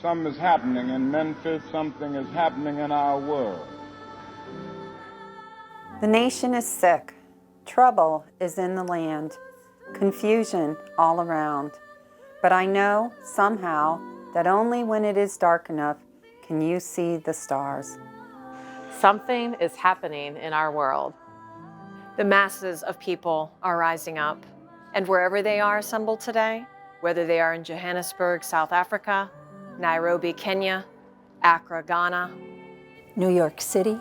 Something is happening in Memphis. Something is happening in our world. The nation is sick. Trouble is in the land. Confusion all around. But I know, somehow, that only when it is dark enough can you see the stars. Something is happening in our world. The masses of people are rising up, and wherever they are assembled today, whether they are in Johannesburg, South Africa, Nairobi, Kenya, Accra, Ghana, New York City,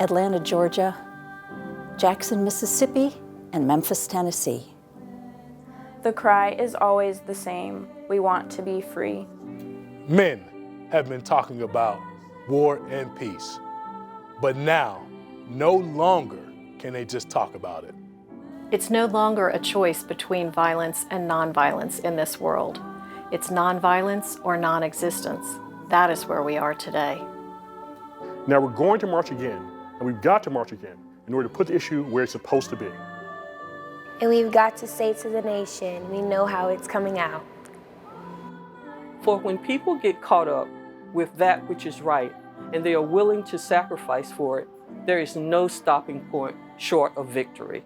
Atlanta, Georgia, Jackson, Mississippi, and Memphis, Tennessee. The cry is always the same. We want to be free. Men have been talking about war and peace, but now, no longer can they just talk about it. it's no longer a choice between violence and nonviolence in this world. It's nonviolence or non-existence. That is where we are today. Now we're going to march again, and we've got to march again in order to put the issue where it's supposed to be. And we've got to say to the nation, we know how it's coming out. For when people get caught up with that which is right, and they are willing to sacrifice for it, there is no stopping point short of victory.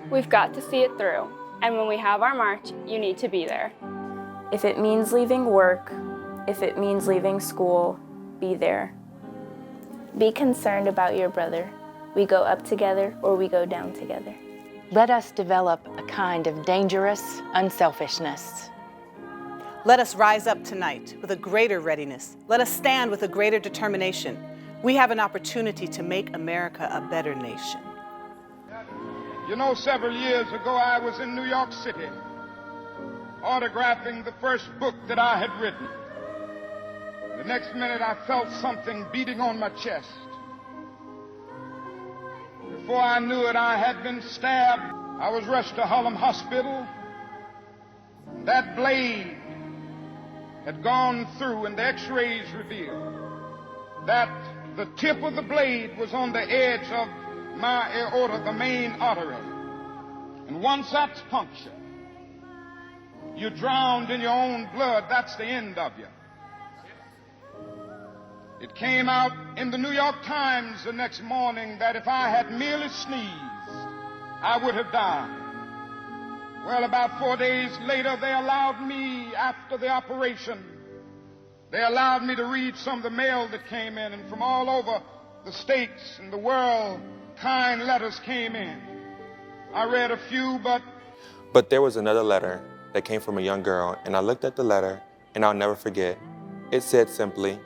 We've got to see it through, and when we have our march, you need to be there. If it means leaving work, if it means leaving school, be there. Be concerned about your brother. We go up together or we go down together. Let us develop a kind of dangerous unselfishness. Let us rise up tonight with a greater readiness. Let us stand with a greater determination. We have an opportunity to make America a better nation. You know, several years ago, I was in New York City autographing the first book that I had written. The next minute, I felt something beating on my chest. Before I knew it, I had been stabbed. I was rushed to Harlem Hospital. That blade had gone through, and the x-rays revealed that the tip of the blade was on the edge of my aorta, the main artery. And once that's punctured, you're drowned in your own blood. That's the end of you. It came out in the New York Times the next morning that if I had merely sneezed, I would have died. Well, about 4 days later, they allowed me, after the operation, they allowed me to read some of the mail that came in, and from all over the states and the world, kind letters came in. I read a few, But there was another letter that came from a young girl, and I looked at the letter, and I'll never forget. It said simply,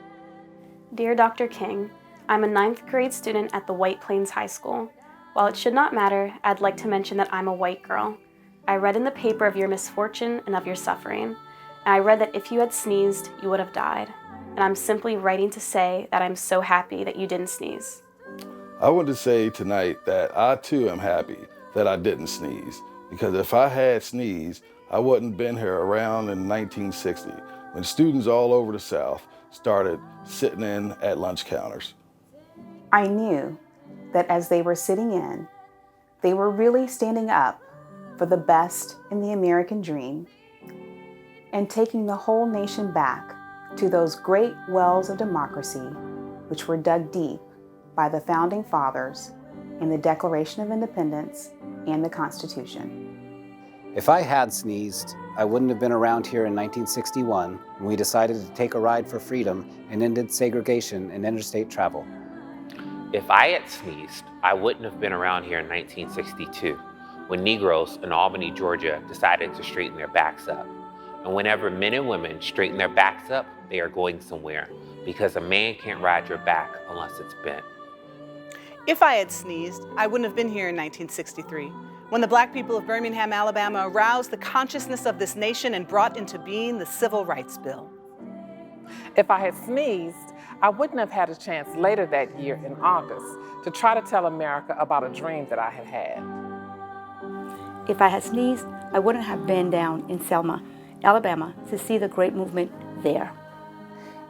Dear Dr. King, I'm a 9th grade student at the White Plains High School. While it should not matter, I'd like to mention that I'm a white girl. I read in the paper of your misfortune and of your suffering, and I read that if you had sneezed, you would have died. And I'm simply writing to say that I'm so happy that you didn't sneeze. I want to say tonight that I too am happy that I didn't sneeze, because if I had sneezed, I wouldn't have been here around in 1960 when students all over the South started sitting in at lunch counters. I knew that as they were sitting in, they were really standing up for the best in the American dream and taking the whole nation back to those great wells of democracy which were dug deep by the Founding Fathers in the Declaration of Independence and the Constitution. If I had sneezed, I wouldn't have been around here in 1961 when we decided to take a ride for freedom and ended segregation and interstate travel. If I had sneezed, I wouldn't have been around here in 1962 when Negroes in Albany, Georgia decided to straighten their backs up. And whenever men and women straighten their backs up, they are going somewhere, because a man can't ride your back unless it's bent. If I had sneezed, I wouldn't have been here in 1963, when the black people of Birmingham, Alabama aroused the consciousness of this nation and brought into being the Civil Rights Bill. If I had sneezed, I wouldn't have had a chance later that year in August to try to tell America about a dream that I had had. If I had sneezed, I wouldn't have been down in Selma, Alabama to see the great movement there.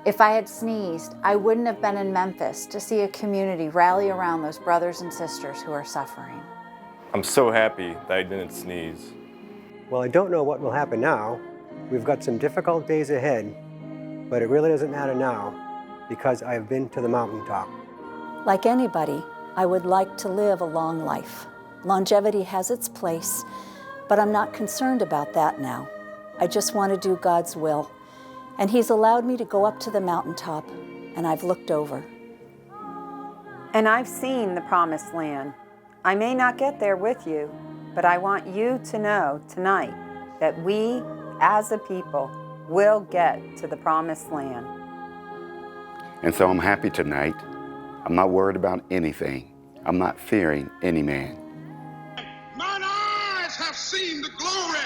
If I had sneezed, I wouldn't have been in Memphis to see a community rally around those brothers and sisters who are suffering. I'm so happy that I didn't sneeze. Well, I don't know what will happen now. We've got some difficult days ahead, But it really doesn't matter now because I have been to the mountaintop. Like anybody, I would like to live a long life. Longevity has its place, but I'm not concerned about that now. I just want to do God's will. And He's allowed me to go up to the mountaintop, and I've looked over. And I've seen the promised land. I may not get there with you, but I want you to know tonight that we, as a people, will get to the promised land. And so I'm happy tonight. I'm not worried about anything. I'm not fearing any man. Mine eyes have seen the glory